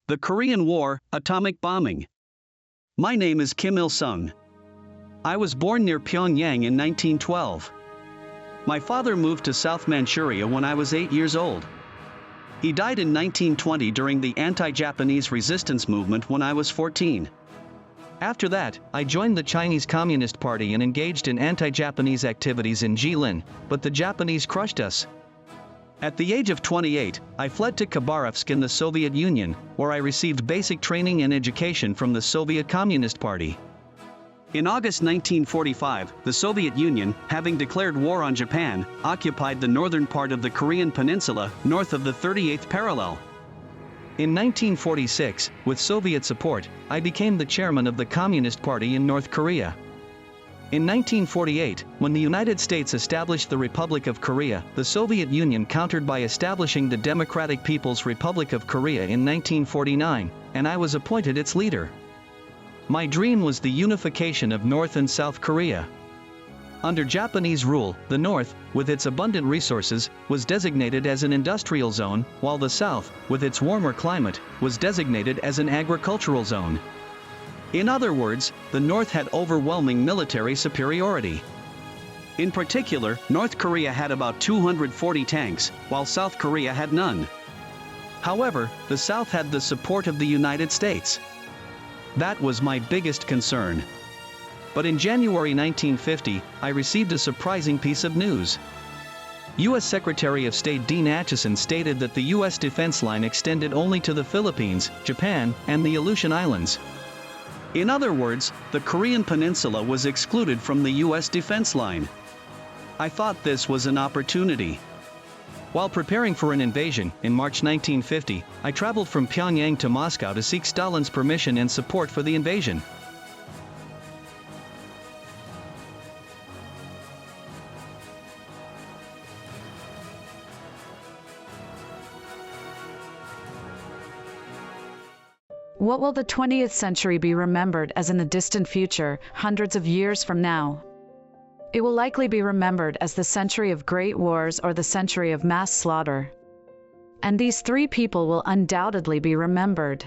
The Korean War, Atomic Bombing. My name is Kim Il-sung. I was born near Pyongyang in 1912. My father moved to South Manchuria when I was 8 years old. He died in 1920 during the anti-Japanese resistance movement when I was 14. After that, I joined the Chinese Communist Party and engaged in anti-Japanese activities in Jilin, but the Japanese crushed us. At the age of 28, I fled to Khabarovsk in the Soviet Union, where I received basic training and education from the Soviet Communist Party. In August 1945, the Soviet Union, having declared war on Japan, occupied the northern part of the Korean peninsula, north of the 38th parallel. In 1946, with Soviet support, I became the chairman of the Communist Party in North Korea. In 1948, when the United States established the Republic of Korea, the Soviet Union countered by establishing the Democratic People's Republic of Korea in 1949, and I was appointed its leader. My dream was the unification of North and South Korea. Under Japanese rule, the North, with its abundant resources, was designated as an industrial zone, while the South, with its warmer climate, was designated as an agricultural zone. In other words, the North had overwhelming military superiority. In particular, North Korea had about 240 tanks, while South Korea had none. However, the South had the support of the United States. That was my biggest concern. But in January 1950, I received a surprising piece of news. U.S. Secretary of State Dean Acheson stated that the U.S. defense line extended only to the Philippines, Japan, and the Aleutian Islands. In other words, the Korean peninsula was excluded from the U.S. defense line. I thought this was an opportunity. While preparing for an invasion, in March 1950, I traveled from Pyongyang to Moscow to seek Stalin's permission and support for the invasion. What will the 20th century be remembered as in the distant future, hundreds of years from now? It will likely be remembered as the century of great wars or the century of mass slaughter. And these three people will undoubtedly be remembered.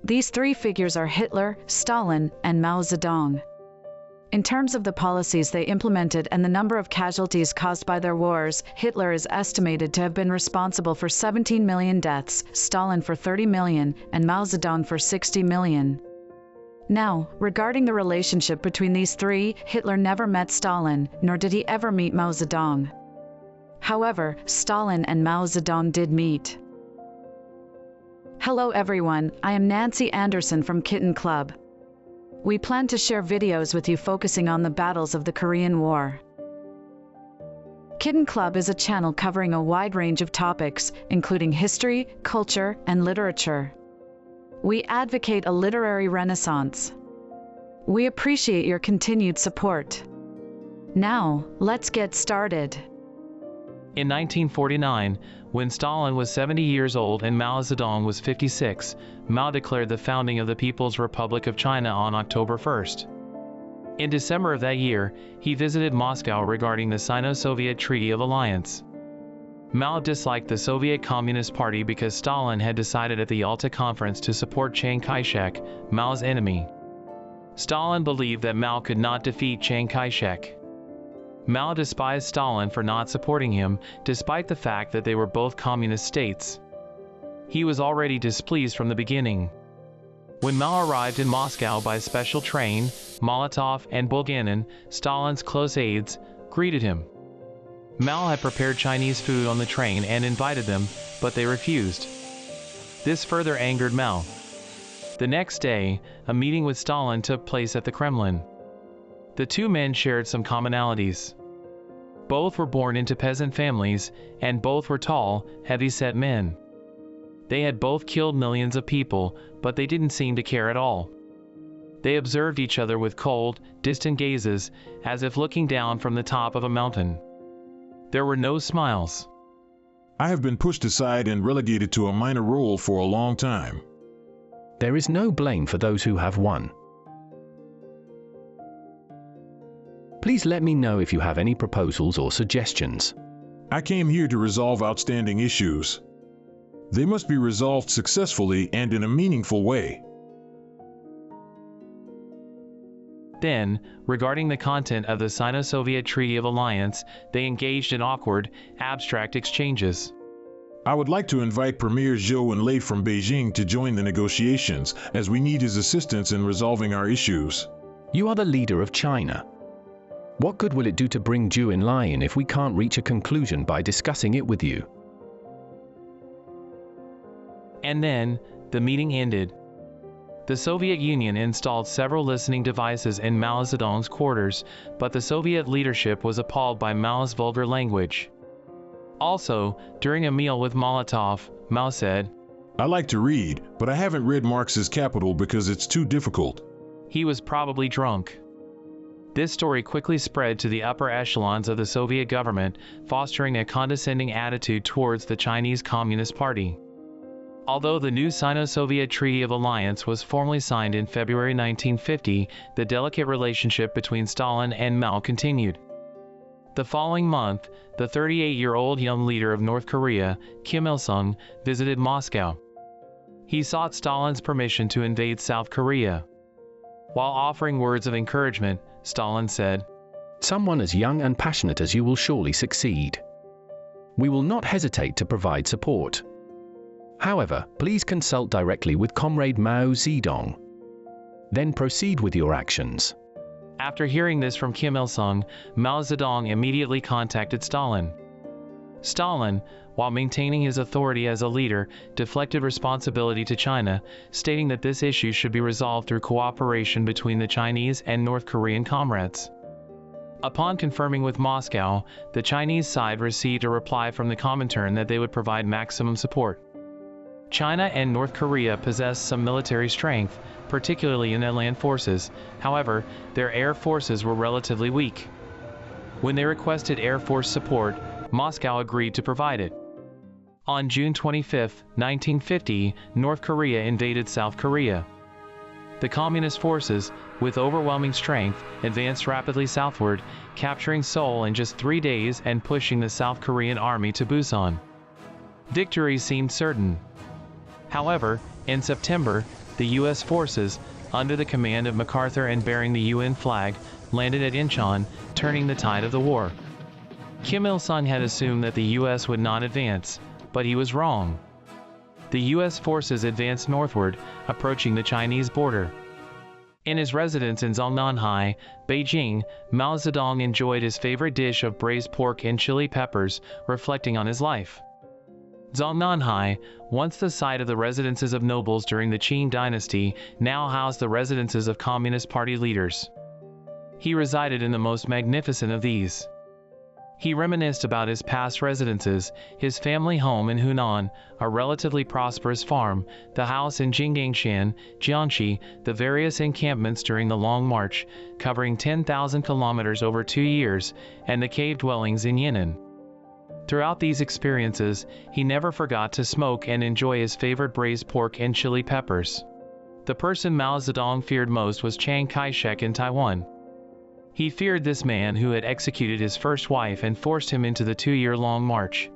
These three figures are Hitler, Stalin, and Mao Zedong. In terms of the policies they implemented and the number of casualties caused by their wars, Hitler is estimated to have been responsible for 17 million deaths, Stalin for 30 million, and Mao Zedong for 60 million. Now, regarding the relationship between these three, Hitler never met Stalin, nor did he ever meet Mao Zedong. However, Stalin and Mao Zedong did meet. Hello everyone, I am Nancy Anderson from Kitan Club. We plan to share videos with you focusing on the battles of the Korean War. Kitan Club is a channel covering a wide range of topics, including history, culture, and literature. We advocate a literary renaissance. We appreciate your continued support. Now, let's get started. In 1949, when Stalin was 70 years old and Mao Zedong was 56, Mao declared the founding of the People's Republic of China on October 1st. In December of that year, he visited Moscow regarding the Sino-Soviet Treaty of Alliance. Mao disliked the Soviet Communist Party because Stalin had decided at the Yalta Conference to support Chiang Kai-shek, Mao's enemy. Stalin believed that Mao could not defeat Chiang Kai-shek. Mao despised Stalin for not supporting him, despite the fact that they were both communist states. He was already displeased from the beginning. When Mao arrived in Moscow by special train, Molotov and Bulganin, Stalin's close aides, greeted him. Mao had prepared Chinese food on the train and invited them, but they refused. This further angered Mao. The next day, a meeting with Stalin took place at the Kremlin. The two men shared some commonalities. Both were born into peasant families, and both were tall, heavy-set men. They had both killed millions of people, but they didn't seem to care at all. They observed each other with cold, distant gazes, as if looking down from the top of a mountain. There were no smiles. I have been pushed aside and relegated to a minor role for a long time. There is no blame for those who have won. Please let me know if you have any proposals or suggestions. I came here to resolve outstanding issues. They must be resolved successfully and in a meaningful way. Then, regarding the content of the Sino-Soviet Treaty of Alliance, they engaged in awkward, abstract exchanges. I would like to invite Premier Zhou Enlai from Beijing to join the negotiations, as we need his assistance in resolving our issues. You are the leader of China. What good will it do to bring Zhou Enlai in if we can't reach a conclusion by discussing it with you? And then, the meeting ended. The Soviet Union installed several listening devices in Mao Zedong's quarters, but the Soviet leadership was appalled by Mao's vulgar language. Also, during a meal with Molotov, Mao said, I like to read, but I haven't read Marx's Capital because it's too difficult. He was probably drunk. This story quickly spread to the upper echelons of the Soviet government, fostering a condescending attitude towards the Chinese Communist Party. Although the new Sino-Soviet Treaty of Alliance was formally signed in February 1950, the delicate relationship between Stalin and Mao continued. The following month, the 38-year-old young leader of North Korea, Kim Il-sung, visited Moscow. He sought Stalin's permission to invade South Korea. While offering words of encouragement, Stalin said, Someone as young and passionate as you will surely succeed. We will not hesitate to provide support. However, please consult directly with Comrade Mao Zedong. Then proceed with your actions. After hearing this from Kim Il-sung, Mao Zedong immediately contacted Stalin. Stalin, while maintaining his authority as a leader, deflected responsibility to China, stating that this issue should be resolved through cooperation between the Chinese and North Korean comrades. Upon confirming with Moscow, the Chinese side received a reply from the Comintern that they would provide maximum support. China and North Korea possess some military strength, particularly in their land forces. However, their air forces were relatively weak. When they requested Air Force support, Moscow agreed to provide it. On June 25, 1950, North Korea invaded South Korea. The Communist forces, with overwhelming strength, advanced rapidly southward, capturing Seoul in just 3 days and pushing the South Korean army to Busan. Victory seemed certain. However, in September, the U.S. forces, under the command of MacArthur and bearing the UN flag, landed at Incheon, turning the tide of the war. Kim Il-sung had assumed that the U.S. would not advance, but he was wrong. The U.S. forces advanced northward, approaching the Chinese border. In his residence in Zhongnanhai, Beijing, Mao Zedong enjoyed his favorite dish of braised pork and chili peppers, reflecting on his life. Zhongnanhai, once the site of the residences of nobles during the Qing dynasty, now housed the residences of Communist Party leaders. He resided in the most magnificent of these. He reminisced about his past residences, his family home in Hunan, a relatively prosperous farm, the house in Jinggangshan, Jiangxi, the various encampments during the Long March, covering 10,000 kilometers over 2 years, and the cave dwellings in Yan'an. Throughout these experiences, he never forgot to smoke and enjoy his favorite braised pork and chili peppers. The person Mao Zedong feared most was Chiang Kai-shek in Taiwan. He feared this man who had executed his first wife and forced him into the 2-year-long march.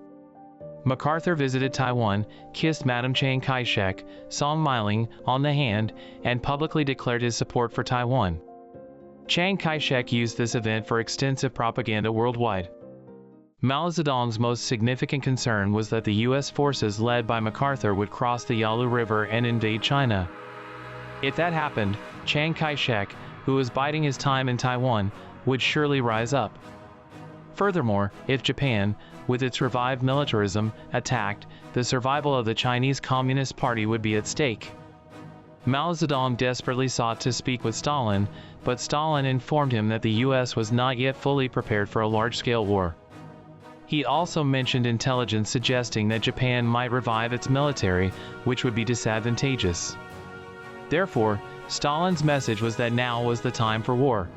MacArthur visited Taiwan, kissed Madame Chiang Kai-shek, smiling on the hand, and publicly declared his support for Taiwan. Chiang Kai-shek used this event for extensive propaganda worldwide. Mao Zedong's most significant concern was that the U.S. forces led by MacArthur would cross the Yalu River and invade China. If that happened, Chiang Kai-shek, who was biding his time in Taiwan, would surely rise up. Furthermore, if Japan, with its revived militarism, attacked, the survival of the Chinese Communist Party would be at stake. Mao Zedong desperately sought to speak with Stalin, but Stalin informed him that the U.S. was not yet fully prepared for a large-scale war. He also mentioned intelligence suggesting that Japan might revive its military, which would be disadvantageous. Therefore, Stalin's message was that now was the time for war.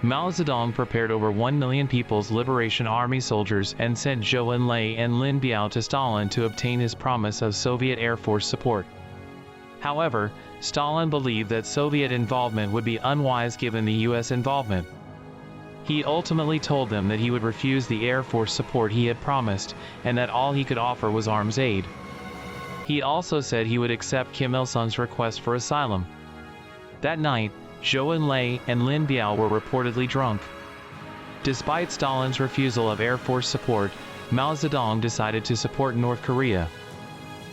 Mao Zedong prepared over 1 million People's Liberation Army soldiers and sent Zhou Enlai and Lin Biao to Stalin to obtain his promise of Soviet Air Force support. However, Stalin believed that Soviet involvement would be unwise given the U.S. involvement. He ultimately told them that he would refuse the Air Force support he had promised, and that all he could offer was arms aid. He also said he would accept Kim Il-sung's request for asylum. That night, Zhou Enlai and Lin Biao were reportedly drunk. Despite Stalin's refusal of Air Force support, Mao Zedong decided to support North Korea.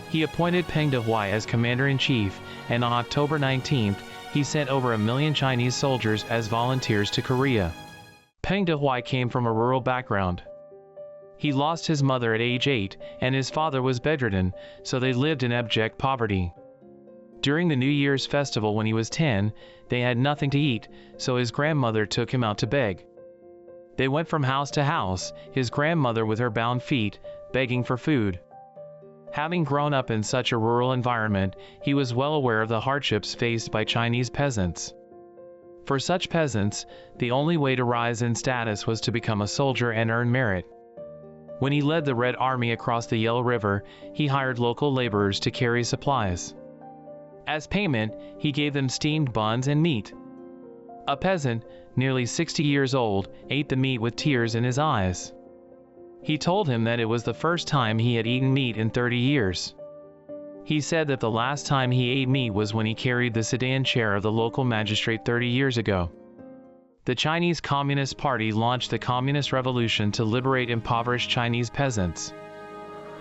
He appointed Peng Dehuai as commander-in-chief, and on October 19, he sent over 1 million Chinese soldiers as volunteers to Korea. Peng Dehuai came from a rural background. He lost his mother at age 8, and his father was bedridden, so they lived in abject poverty. During the New Year's festival when he was 10, they had nothing to eat, so his grandmother took him out to beg. They went from house to house, his grandmother with her bound feet, begging for food. Having grown up in such a rural environment, he was well aware of the hardships faced by Chinese peasants. For such peasants, the only way to rise in status was to become a soldier and earn merit. When he led the Red Army across the Yellow River, he hired local laborers to carry supplies. As payment, he gave them steamed buns and meat. A peasant, nearly 60 years old, ate the meat with tears in his eyes. He told him that it was the first time he had eaten meat in 30 years. He said that the last time he ate meat was when he carried the sedan chair of the local magistrate 30 years ago. The Chinese Communist Party launched the Communist Revolution to liberate impoverished Chinese peasants.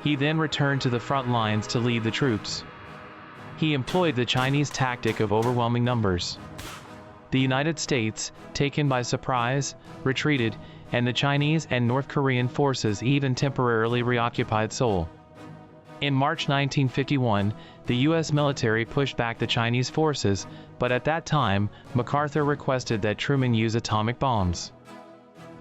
He then returned to the front lines to lead the troops. He employed the Chinese tactic of overwhelming numbers. The United States, taken by surprise, retreated, and the Chinese and North Korean forces even temporarily reoccupied Seoul. In March 1951, the U.S. military pushed back the Chinese forces, but at that time, MacArthur requested that Truman use atomic bombs.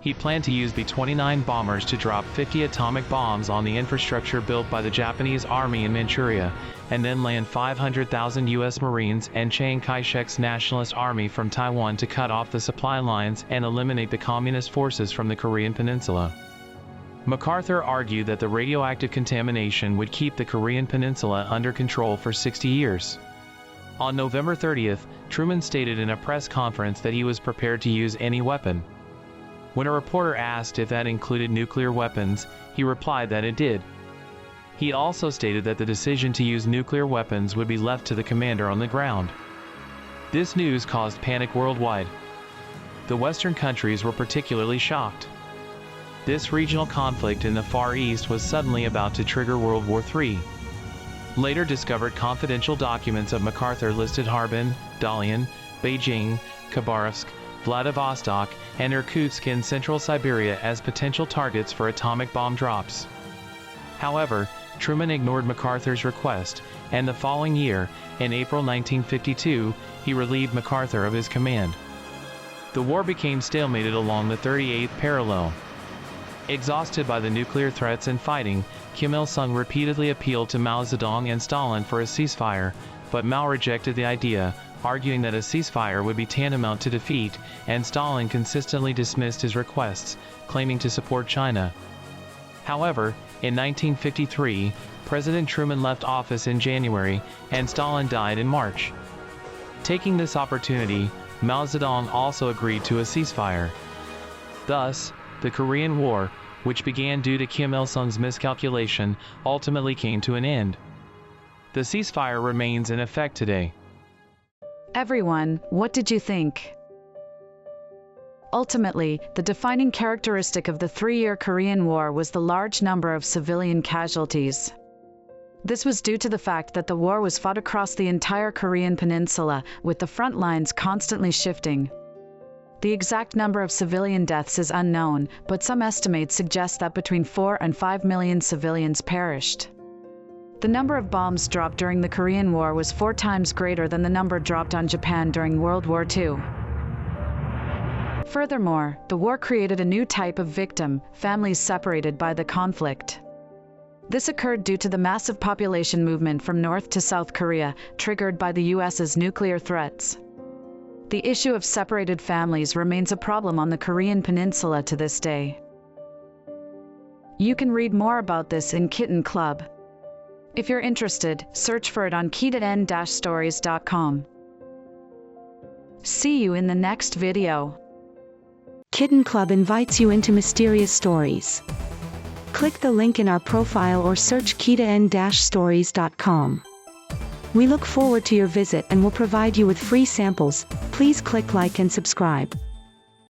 He planned to use B-29 bombers to drop 50 atomic bombs on the infrastructure built by the Japanese army in Manchuria, and then land 500,000 U.S. Marines and Chiang Kai-shek's Nationalist Army from Taiwan to cut off the supply lines and eliminate the communist forces from the Korean peninsula. MacArthur argued that the radioactive contamination would keep the Korean peninsula under control for 60 years. On November 30th, Truman stated in a press conference that he was prepared to use any weapon. When a reporter asked if that included nuclear weapons, he replied that it did. He also stated that the decision to use nuclear weapons would be left to the commander on the ground. This news caused panic worldwide. The Western countries were particularly shocked. This regional conflict in the Far East was suddenly about to trigger World War III. Later discovered confidential documents of MacArthur listed Harbin, Dalian, Beijing, Khabarovsk, Vladivostok, and Irkutsk in central Siberia as potential targets for atomic bomb drops. However, Truman ignored MacArthur's request, and the following year, in April 1952, he relieved MacArthur of his command. The war became stalemated along the 38th parallel. Exhausted by the nuclear threats and fighting, Kim Il-sung repeatedly appealed to Mao Zedong and Stalin for a ceasefire, but Mao rejected the idea, arguing that a ceasefire would be tantamount to defeat, and Stalin consistently dismissed his requests, claiming to support China. However, in 1953, President Truman left office in January, and Stalin died in March. Taking this opportunity, Mao Zedong also agreed to a ceasefire. Thus, the Korean War, which began due to Kim Il-sung's miscalculation, ultimately came to an end. The ceasefire remains in effect today. Everyone, what did you think? Ultimately, the defining characteristic of the 3-year Korean War was the large number of civilian casualties. This was due to the fact that the war was fought across the entire Korean peninsula, with the front lines constantly shifting. The exact number of civilian deaths is unknown, but some estimates suggest that between 4 and 5 million civilians perished. The number of bombs dropped during the Korean War was 4 times greater than the number dropped on Japan during World War II. Furthermore, the war created a new type of victim, families separated by the conflict. This occurred due to the massive population movement from North to South Korea, triggered by the US's nuclear threats. The issue of separated families remains a problem on the Korean peninsula to this day. You can read more about this in Kitan Club. If you're interested, search for it on kitan-stories.com. See you in the next video. Kitan Club invites you into mysterious stories. Click the link in our profile or search kitan-stories.com. We look forward to your visit and will provide you with free samples. Please click like and subscribe.